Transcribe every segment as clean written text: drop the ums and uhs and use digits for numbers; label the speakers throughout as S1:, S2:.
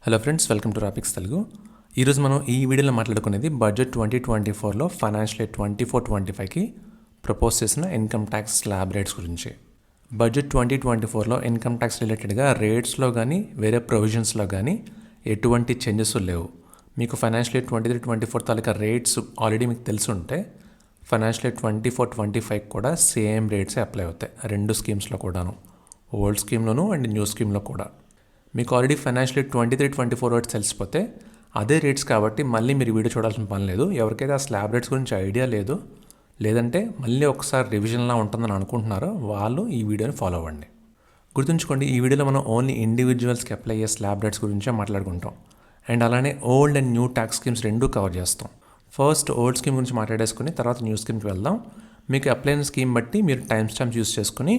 S1: Hello friends, welcome to రాపిక్స్ తెలుగు. ఈరోజు మనం ఈ వీడియోలో మాట్లాడుకునేది బడ్జెట్ 2024లో ఫైనాన్షియల్ ఇయర్ 24-25కి ప్రపోజ్ చేసిన ఇన్కమ్ ట్యాక్స్ స్లాబ్ రేట్స్ గురించి. బడ్జెట్ 2024లో ఇన్కమ్ ట్యాక్స్ రిలేటెడ్గా రేట్స్లో కానీ వేరే ప్రొవిజన్స్లో కానీ ఎటువంటి చేంజెస్ లేవు. మీకు ఫైనాన్షియల్ ఇయర్ 23-24 తాలూకా రేట్స్ ఆల్రెడీ మీకు తెలుసుంటే ఫైనాన్షియల్ ఇయర్ 24-25 కూడా సేమ్ రేట్సే అప్లై అవుతాయి, రెండు స్కీమ్స్లో కూడాను, ఓల్డ్ స్కీమ్లోను అండ్ న్యూ స్కీమ్లో కూడా. మీకు ఆల్రెడీ ఫైనాన్షియల్ ఇయర్ 23-24 రేట్స్ తెలిసిపోతే అదే రేట్స్ కాబట్టి మళ్ళీ మీరు వీడియో చూడాల్సిన పని లేదు. ఎవరికైతే ఆ స్లాబ్ రేట్స్ గురించి ఐడియా లేదు, లేదంటే మళ్ళీ ఒకసారి రివిజన్లా ఉంటుందని అనుకుంటున్నారో వాళ్ళు ఈ వీడియోని ఫాలో అవ్వండి. గుర్తుంచుకోండి, ఈ వీడియోలో మనం ఓన్లీ ఇండివిజువల్స్కి అప్లై అయ్యే స్లాబ్ రేట్స్ గురించే మాట్లాడుకుంటాం. అండ్ అలానే old and new tax schemes రెండూ కవర్ చేస్తాం. ఫస్ట్ ఓల్డ్ స్కీమ్ గురించి మాట్లాడేసుకుని తర్వాత న్యూ స్కీమ్కి వెళ్దాం. మీకు అప్లై అయిన స్కీమ్ బట్టి మీరు టైం స్టాంప్స్ యూస్ చేసుకుని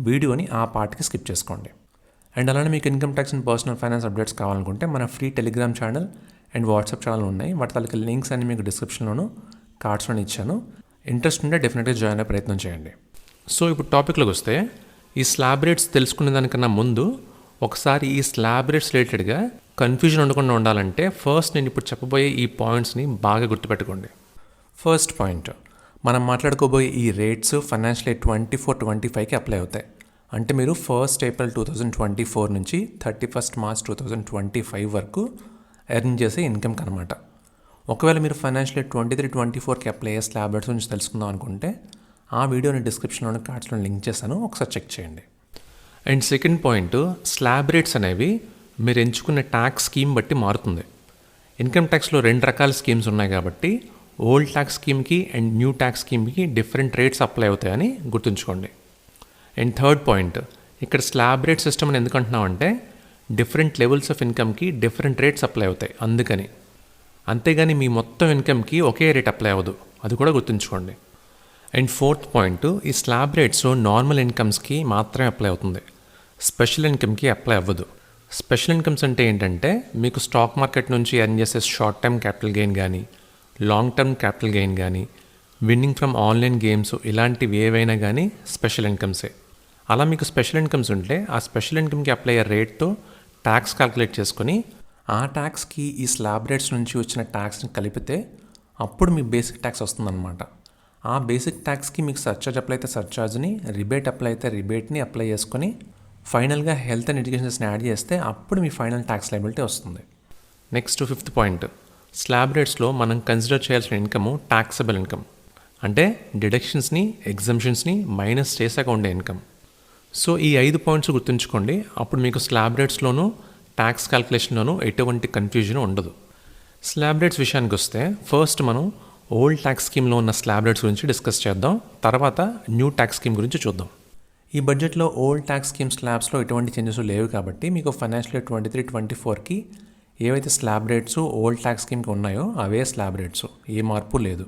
S1: వీడియోని ఆ పార్ట్కి స్కిప్ చేసుకోండి. అండ్ అలానే మీకు income tax and personal finance updates కావాలనుకుంటే మన free Telegram channel and WhatsApp channel ఉన్నాయి. వాటి తాలూకు లింక్స్ అన్ని మీకు డిస్క్రిప్షన్లోను కార్డ్స్లోనే ఇచ్చాను. ఇంట్రెస్ట్ ఉంటే డెఫినెట్గా జాయిన్ అయ్యే ప్రయత్నం చేయండి. సో ఇప్పుడు టాపిక్లోకి వస్తే, ఈ స్లాబ్ రేట్స్ తెలుసుకునే దానికన్నా ముందు ఒకసారి ఈ స్లాబ్ రేట్స్ రిలేటెడ్గా కన్ఫ్యూజన్ ఉండకుండా ఉండాలంటే ఫస్ట్ నేను ఇప్పుడు చెప్పబోయే ఈ పాయింట్స్ని బాగా గుర్తుపెట్టుకోండి. ఫస్ట్ పాయింట్, మనం మాట్లాడుకోబోయే ఈ రేట్స్ ఫైనాన్షియల్ ఇయర్ 24-25కి అప్లై అవుతాయి. అంటే మీరు 1st April 2024 నుంచి 31st March 2025 వరకు ఎర్న్ చేసే ఇన్కమ్కి అనమాట. ఒకవేళ మీరు ఫైనాన్షియల్ ఇయర్ 23-24కి అప్లై అయ్యే స్లాబ్ రేట్స్ గురించి తెలుసుకుందాం అనుకుంటే ఆ వీడియోని డిస్క్రిప్షన్లోని కార్డ్స్లో లింక్ చేశాను, ఒకసారి చెక్ చేయండి. And second point, slab rates అనేవి మీరు ఎంచుకున్న ట్యాక్స్ స్కీమ్ బట్టి మారుతుంది. ఇన్కమ్ ట్యాక్స్లో రెండు రకాల స్కీమ్స్ ఉన్నాయి కాబట్టి ఓల్డ్ ట్యాక్స్ స్కీమ్కి అండ్ న్యూ ట్యాక్స్ స్కీమ్కి డిఫరెంట్ రేట్స్ అప్లై అవుతాయని గుర్తుంచుకోండి. అండ్ థర్డ్ పాయింట్, ఇక్కడ స్లాబ్ రేట్ సిస్టమ్ అని ఎందుకు అంటున్నామంటే డిఫరెంట్ లెవెల్స్ ఆఫ్ ఇన్కమ్కి డిఫరెంట్ రేట్స్ అప్లై అవుతాయి అందుకని. అంతేగాని మీ మొత్తం ఇన్కమ్కి ఒకే రేట్ అప్లై అవ్వదు, అది కూడా గుర్తుంచుకోండి. అండ్ ఫోర్త్ పాయింట్, ఈ స్లాబ్ రేట్స్ నార్మల్ ఇన్కమ్స్కి మాత్రమే అప్లై అవుతుంది, స్పెషల్ ఇన్కమ్కి అప్లై అవ్వదు. స్పెషల్ ఇన్కమ్స్ అంటే ఏంటంటే మీకు స్టాక్ మార్కెట్ నుంచి ఎర్న్ చేసే షార్ట్ టర్మ్ క్యాపిటల్ గెయిన్ కానీ, లాంగ్ టర్మ్ క్యాపిటల్ గెయిన్ కానీ, విన్నింగ్ ఫ్రమ్ ఆన్లైన్ గేమ్స్, ఇలాంటివి ఏవైనా కానీ స్పెషల్ ఇన్కమ్సే. అలా మీకు స్పెషల్ ఇన్కమ్స్ ఉంటే ఆ స్పెషల్ ఇన్కమ్కి అప్లై అయ్యే రేట్తో ట్యాక్స్ క్యాల్కులేట్ చేసుకొని ఆ ట్యాక్స్కి ఈ స్లాబ్ రేట్స్ నుంచి వచ్చిన ట్యాక్స్ని కలిపితే అప్పుడు మీ బేసిక్ ట్యాక్స్ వస్తుందన్నమాట. ఆ బేసిక్ ట్యాక్స్కి మీకు సర్చార్జ్ అప్లై అయితే సర్చార్జ్ని, రిబేట్ అప్లై అయితే రిబేట్ని అప్లై చేసుకొని ఫైనల్గా హెల్త్ అండ్ ఎడ్యుకేషన్స్ని యాడ్ చేస్తే అప్పుడు మీ ఫైనల్ ట్యాక్స్ లయబిలిటీ వస్తుంది. నెక్స్ట్ ఫిఫ్త్ పాయింట్, స్లాబ్ రేట్స్లో మనం కన్సిడర్ చేయాల్సిన ఇన్కమ్ ట్యాక్సబుల్ ఇన్కమ్, అంటే డిడక్షన్స్ని ఎగ్జంప్షన్స్ని మైనస్ చేశాక ఉండే ఇన్కమ్. సో ఈ 5 పాయింట్స్ గుర్తుంచుకోండి, అప్పుడు మీకు స్లాబ్ రేట్స్లోనూ ట్యాక్స్ క్యాల్కులేషన్లోనూ ఎటువంటి కన్ఫ్యూజన్ ఉండదు. స్లాబ్ రేట్స్ విషయానికి వస్తే ఫస్ట్ మనం ఓల్డ్ ట్యాక్స్ స్కీమ్లో ఉన్న స్లాబ్ రేట్స్ గురించి డిస్కస్ చేద్దాం, తర్వాత న్యూ ట్యాక్స్ స్కీమ్ గురించి చూద్దాం. ఈ బడ్జెట్లో ఓల్డ్ ట్యాక్స్ స్కీమ్ స్లాబ్స్లో ఎటువంటి చేంజెస్ లేవు కాబట్టి మీకు ఫైనాన్షియల్ ఇయర్ 23-24కి ఏవైతే స్లాబ్ రేట్స్ ఓల్డ్ ట్యాక్స్ స్కీమ్కి ఉన్నాయో అవే స్లాబ్ రేట్స్, ఏ మార్పు లేదు.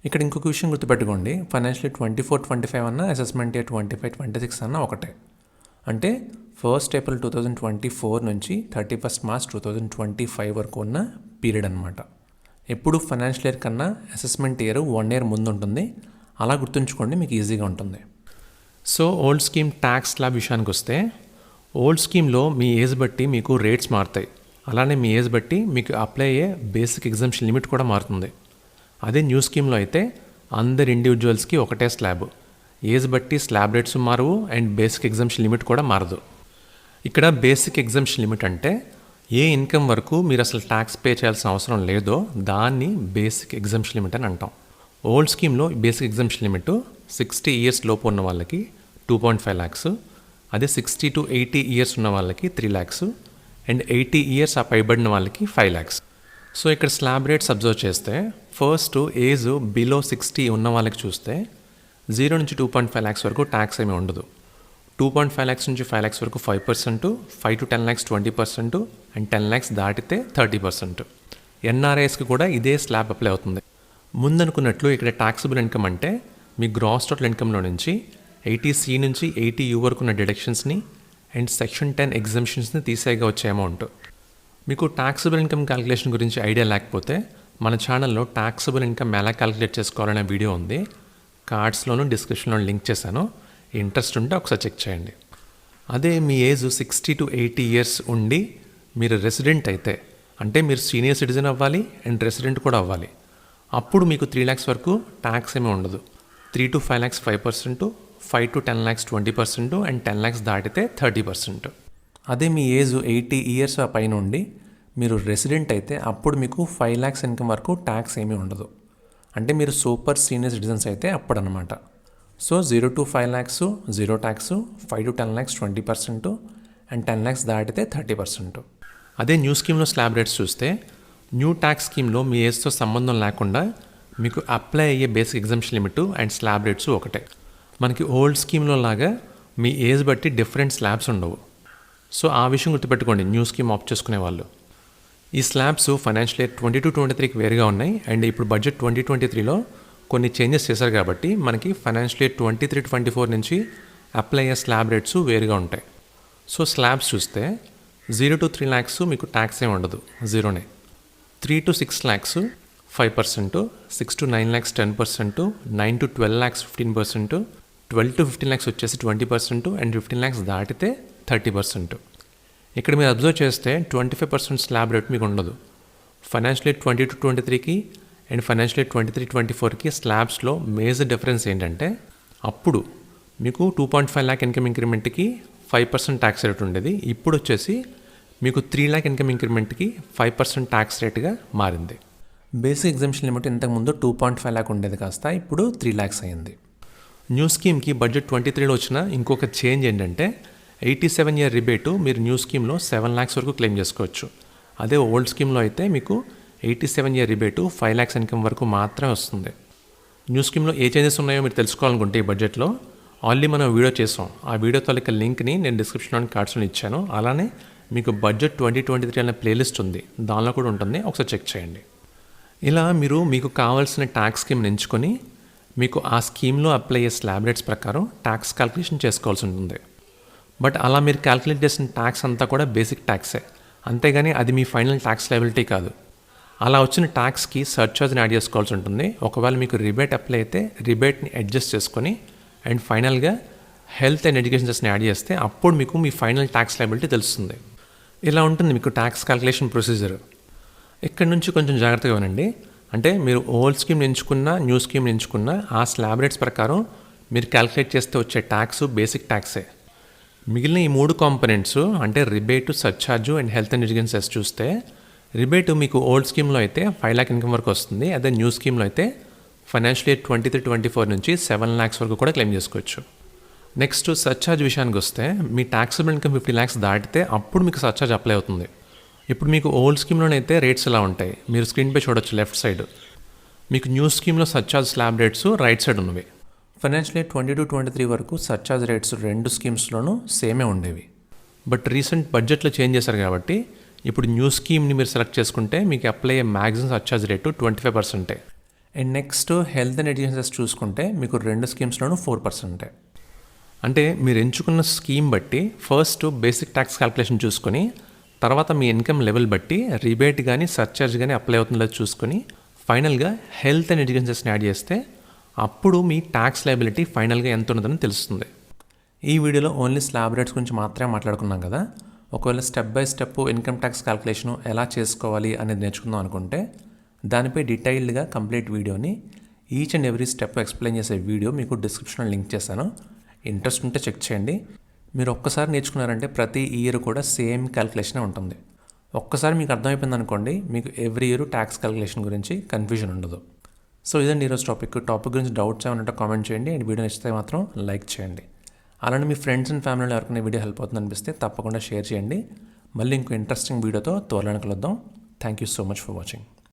S1: ఇక్కడ ఇంకొక విషయం గుర్తుపెట్టుకోండి, ఫైనాన్షియల్ ఇయర్ 24-25 అన్న అసెస్మెంట్ ఇయర్ 25-26 అన్న ఒకటే. అంటే 1st April 2024 నుంచి 31st March 2025 వరకు ఉన్న పీరియడ్ అనమాట. ఎప్పుడు ఫైనాన్షియల్ ఇయర్ కన్నా అసెస్మెంట్ ఇయర్ 1 year ముందు ఉంటుంది, అలా గుర్తుంచుకోండి, మీకు ఈజీగా ఉంటుంది. So old scheme tax slab విషయానికి వస్తే ఓల్డ్ స్కీమ్లో మీ ఏజ్ బట్టి మీకు రేట్స్ మారుతాయి, అలానే మీ ఏజ్ బట్టి మీకు అప్లై అయ్యే బేసిక్ ఎగ్జంప్షన్ లిమిట్ కూడా మారుతుంది. అదే న్యూ స్కీమ్లో అయితే అందరి ఇండివిజువల్స్కి ఒకటే స్లాబ్, ఏజ్ బట్టి స్లాబ్ రేట్స్ మారవు అండ్ బేసిక్ ఎగ్జంప్షన్ లిమిట్ కూడా మారదు. ఇక్కడ బేసిక్ ఎగ్జంప్షన్ లిమిట్ అంటే ఏ ఇన్కమ్ వరకు మీరు అసలు ట్యాక్స్ పే చేయాల్సిన అవసరం లేదో దాన్ని బేసిక్ ఎగ్జంప్షన్ లిమిట్ అని అంటాం. ఓల్డ్ స్కీమ్లో బేసిక్ ఎగ్జంప్షన్ లిమిట్ 60 years లోపు ఉన్న వాళ్ళకి 2.5 lakhs, అదే 60 to 80 years ఉన్న వాళ్ళకి 3 lakhs అండ్ 80 years ఆ పైబడిన వాళ్ళకి 5 lakhs. సో ఇక్కడ స్లాబ్ రేట్స్ అబ్జర్వ్ చేస్తే ఫస్ట్ ఏజ్ బిలో 60 ఉన్న వాళ్ళకి చూస్తే 0 నుంచి 2.5 lakhs వరకు ట్యాక్స్ ఏమీ ఉండదు. 2.5 lakhs నుంచి 5 lakhs వరకు 5%, 5 to 10 lakhs 20% అండ్ 10 lakhs దాటితే 30%. ఎన్ఆర్ఐఎస్కి కూడా ఇదే స్లాబ్ అప్లై అవుతుంది. ముందనుకున్నట్లు ఇక్కడ ట్యాక్సబుల్ ఇన్కమ్ అంటే మీ గ్రాస్ టోటల్ ఇన్కమ్లో నుంచి 80C నుంచి 80U వరకు ఉన్న డిడక్షన్స్ని అండ్ సెక్షన్ 10 ఎగ్జంప్షన్స్ని తీసేగా వచ్చే అమౌంట్. మీకు ట్యాక్సబుల్ ఇన్కమ్ క్యాలిక్యులేషన్ గురించి ఐడియా లేకపోతే మన ఛానల్లో ట్యాక్సబుల్ ఇన్కమ్ ఎలా క్యాలిక్యులేట్ చేసుకోవాలనే వీడియో ఉంది, కార్డ్స్లోనూ డిస్క్రిప్షన్లో లింక్ చేశాను, ఇంట్రెస్ట్ ఉంటే ఒకసారి చెక్ చేయండి. అదే మీ ఏజ్ 60 to 80 years ఉండి మీరు రెసిడెంట్ అయితే, అంటే మీరు సీనియర్ సిటిజన్ అవ్వాలి అండ్ రెసిడెంట్ కూడా అవ్వాలి. అప్పుడు మీకు 3 lakhs వరకు ట్యాక్స్ ఏమీ ఉండదు. 3 to 5 lakhs 5%, 5 to 10 lakhs 20% and 10 lakhs దాటితే 30%. అదే మీ ఏజ్ 80 years పైన ఉండి మీరు రెసిడెంట్ అయితే అప్పుడు మీకు 5 lakhs ఇన్కమ్ వరకు ట్యాక్స్ ఏమీ ఉండదు. అంటే మీరు సూపర్ సీనియర్ సిటిజన్స్ అయితే అప్పుడు అనమాట. So 0 to 5 lakhs 0 tax, 5 to 10 lakhs 20% and 10 lakhs దాటితే 30%. అదే న్యూ స్కీమ్లో స్లాబ్ రేట్స్ చూస్తే న్యూ ట్యాక్స్ స్కీమ్లో మీ ఏజ్తో సంబంధం లేకుండా మీకు అప్లై అయ్యే basic exemption limit and slab rates ఒకటే. మనకి ఓల్డ్ స్కీమ్లో లాగా మీ ఏజ్ బట్టి డిఫరెంట్ స్లాబ్స్ ఉండవు. సో ఆ విషయం గుర్తుపెట్టుకోండి న్యూ స్కీమ్ ఆప్ట్ చేసుకునే వాళ్ళు. ఈ స్లాబ్స్ ఫైనాన్షియల్ ఇయర్ 22-23కి వేరుగా ఉన్నాయి అండ్ ఇప్పుడు బడ్జెట్ 2023లో కొన్ని చేంజెస్ చేశారు కాబట్టి మనకి ఫైనాన్షియల్ ఇయర్ 23-24 నుంచి అప్లై అయ్యే స్లాబ్ రేట్స్ వేరుగా ఉంటాయి. సో స్లాబ్స్ చూస్తే 0 to 3 lakhs మీకు ట్యాక్స్ ఏమి ఉండదు, జీరోనే. 3 to 6 lakhs 5%, 6 to 9 lakhs 10%, 9 to 12 lakhs 15%, 12 to 15 lakhs వచ్చేసి 20% అండ్ 15 lakhs దాటితే 30%. ఇక్కడ మీరు అబ్జర్వ్ చేస్తే 25% స్లాబ్ రేట్ మీకు ఉండదు. ఫైనాన్షియల్ ఇయర్ 22-23కి అండ్ ఫైనాన్షియల్ ఇయర్ 23-24కి స్లాబ్స్లో మేజర్ డిఫరెన్స్ ఏంటంటే అప్పుడు మీకు 2.5 lakh ఇన్కమ్ ఇంక్రిమెంట్కి 5% ట్యాక్స్ రేట్ ఉండేది. ఇప్పుడు వచ్చేసి మీకు 3 lakh ఇన్కమ్ ఇంక్రిమెంట్కి 5% ట్యాక్స్ రేట్గా మారింది. బేసిక్ ఎగ్జంప్షన్ లిమిట్ ఇంతకుముందు 2.5 lakh ఉండేది కాస్త ఇప్పుడు 3 lakhs అయింది. న్యూ స్కీమ్కి బడ్జెట్ 23లో వచ్చిన ఇంకొక చేంజ్ ఏంటంటే 87 year రిబేటు మీరు న్యూ స్కీమ్లో 7 lakhs వరకు క్లెయిమ్ చేసుకోవచ్చు. అదే ఓల్డ్ స్కీమ్లో అయితే మీకు 87 year రిబేటు 5 lakhs ఇన్కమ్ వరకు మాత్రమే వస్తుంది. న్యూ స్కీమ్లో ఏ చేంజెస్ ఉన్నాయో మీరు తెలుసుకోవాలనుకుంటే ఈ బడ్జెట్లో ఆల్రెడీ మనం వీడియో చేసాం. ఆ వీడియో తాలూకా లింక్ని నేను డిస్క్రిప్షన్లో కార్డ్స్లో ఇచ్చాను. అలానే మీకు బడ్జెట్ 2023 అనే ప్లేలిస్ట్ ఉంది, దానిలో కూడా ఉంటుంది, ఒకసారి చెక్ చేయండి. ఇలా మీరు మీకు కావాల్సిన ట్యాక్స్ స్కీమ్ని ఎంచుకొని మీకు ఆ స్కీమ్లో అప్లై అయ్యే స్లాబ్ రేట్స్ ప్రకారం ట్యాక్స్ క్యాల్కులేషన్ చేసుకోవాల్సి ఉంటుంది. బట్ అలా మీరు క్యాల్కులేట్ చేసిన ట్యాక్స్ అంతా కూడా బేసిక్ ట్యాక్సే, అంతేగాని అది మీ ఫైనల్ ట్యాక్స్ లయబిలిటీ కాదు. అలా వచ్చిన ట్యాక్స్కి సర్చార్జ్ని యాడ్ చేసుకోవాల్సి ఉంటుంది. ఒకవేళ మీకు రిబేట్ అప్లై అయితే రిబేట్ని అడ్జస్ట్ చేసుకొని అండ్ ఫైనల్గా హెల్త్ అండ్ ఎడ్యుకేషన్ సెస్ని యాడ్ చేస్తే అప్పుడు మీకు మీ ఫైనల్ ట్యాక్స్ లయబిలిటీ తెలుస్తుంది. ఇలా ఉంటుంది మీకు ట్యాక్స్ క్యాల్కులేషన్ ప్రొసీజర్. ఇక్కడ నుంచి కొంచెం జాగ్రత్తగా వినండి. అంటే మీరు ఓల్డ్ స్కీమ్ ఎంచుకున్నా న్యూ స్కీమ్ ఎంచుకున్నా ఆ స్లాబ్ రేట్స్ ప్రకారం మీరు క్యాల్కులేట్ చేస్తే వచ్చే ట్యాక్స్ బేసిక్ ట్యాక్సే. మిగిలిన ఈ 3 కాంపోనెంట్స్ అంటే rebate, surcharge and health and education cess చూస్తే రిబేటు మీకు ఓల్డ్ స్కీమ్లో అయితే 5 lakh ఇన్కమ్ వరకు వస్తుంది. అదే న్యూ స్కీమ్లో అయితే ఫైనాన్షియల్ ఇయర్ 23-24 నుంచి 7 lakhs వరకు కూడా క్లెయిమ్ చేసుకోవచ్చు. నెక్స్ట్ సర్చార్జ్ విషయానికి వస్తే మీ ట్యాక్సబుల్ ఇన్కమ్ 50 lakhs దాటితే అప్పుడు మీకు సర్చార్జ్ అప్లై అవుతుంది. ఇప్పుడు మీకు ఓల్డ్ స్కీమ్లోనైతే రేట్స్ ఎలా ఉంటాయి మీరు స్క్రీన్పై చూడొచ్చు లెఫ్ట్ సైడ్. మీకు న్యూ స్కీమ్లో surcharge slab rates right side ఉన్నవి. ఫైనాన్షియల్ ఇయర్ 22-23 వరకు సర్చార్జ్ రేట్స్ 2 స్కీమ్స్లోనూ సేమే ఉండేవి. బట్ రీసెంట్ బడ్జెట్లో చేంజ్ చేశారు కాబట్టి ఇప్పుడు న్యూ స్కీమ్ని మీరు సెలెక్ట్ చేసుకుంటే మీకు అప్లై అయ్యే maximum surcharge rate 25%. And next health and education చూసుకుంటే మీకు 2 స్కీమ్స్లోనూ 4%. అంటే మీరు ఎంచుకున్న స్కీమ్ బట్టి ఫస్ట్ బేసిక్ ట్యాక్స్ క్యాల్కులేషన్ చూసుకొని తర్వాత మీ ఇన్కమ్ లెవెల్ బట్టి రిబేట్ కానీ సర్చార్జ్ కానీ అప్లై అవుతుందో చూసుకొని ఫైనల్గా హెల్త్ అండ్ ఎడ్యుకేషన్ సెస్ని యాడ్ చేస్తే అప్పుడు మీ ట్యాక్స్ లయబిలిటీ ఫైనల్గా ఎంత ఉన్నదని తెలుస్తుంది. ఈ వీడియోలో ఓన్లీ స్లాబ్ రేట్స్ గురించి మాత్రమే మాట్లాడుకున్నాం కదా. ఒకవేళ step by step income tax calculation ఎలా చేసుకోవాలి అనేది నేర్చుకుందాం అనుకుంటే దానిపై డీటెయిల్డ్గా కంప్లీట్ వీడియోని each and every step explain చేసే వీడియో మీకు డిస్క్రిప్షన్లో లింక్ చేశాను. ఇంట్రెస్ట్ ఉంటే చెక్ చేయండి. మీరు ఒక్కసారి నేర్చుకున్నారంటే ప్రతి ఇయర్ కూడా సేమ్ క్యాల్కులేషనే ఉంటుంది. ఒక్కసారి మీకు అర్థమైపోయింది అనుకోండి, మీకు ఎవ్రీ ఇయర్ ట్యాక్స్ క్యాల్కులేషన్ గురించి కన్ఫ్యూజన్ ఉండదు. సో ఇదండి ఈరోజు టాపిక్ గురించి డౌట్స్ ఏమైనా కామెంట్ చేయండి అండ్ వీడియో నచ్చితే మాత్రం లైక్ చేయండి. అలానే మీ ఫ్రెండ్స్ అండ్ ఫ్యామిలీలో ఎవరికైనా వీడియో హెల్ప్ అవుతుంది అనిపిస్తే తప్పకుండా షేర్ చేయండి. మళ్ళీ ఇంకో ఇంట్రెస్టింగ్ వీడియోతో త్వరలో కలుద్దాం. Thank you so much for watching.